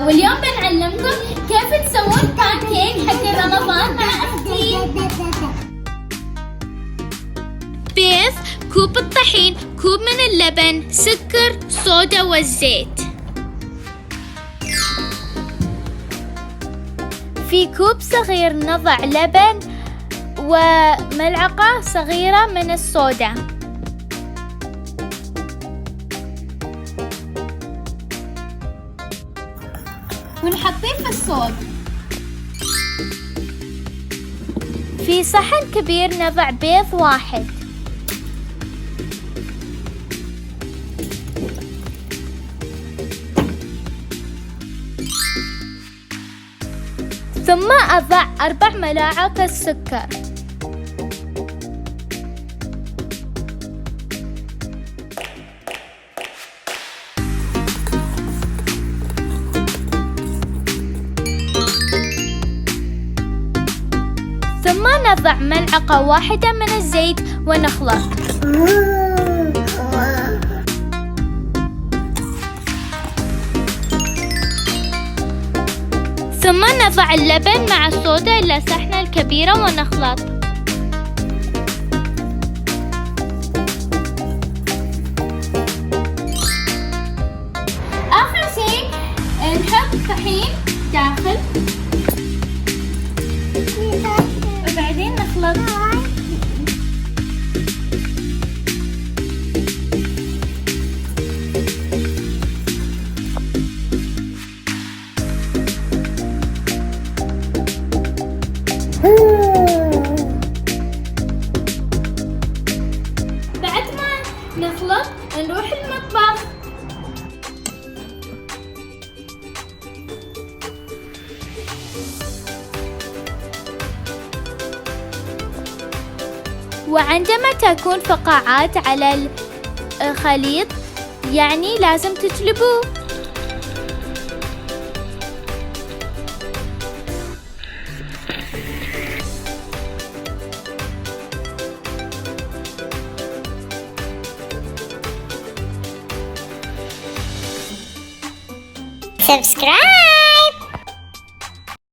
واليوم بنعلمكم كيف تسوون بانكيك حق رمضان مع أختي. بيض، كوب الطحين، كوب من اللبن، سكر، صودا والزيت. في كوب صغير نضع لبن وملعقة صغيرة من الصودا. ونحطيه في الصوب. في صحن كبير نضع بيض واحد. ثم أضع 4 ملاعق السكر. ثم نضع ملعقة واحدة من الزيت ونخلط. ثم نضع اللبن مع الصودا إلى صحنة الكبيرة ونخلط. آخر شيء نحط طحين داخل وبعدين نخلط. بعد ما نخلط نروح المطبخ. وعندما تكون فقاعات على الخليط يعني لازم تجلبوه. Subscribe!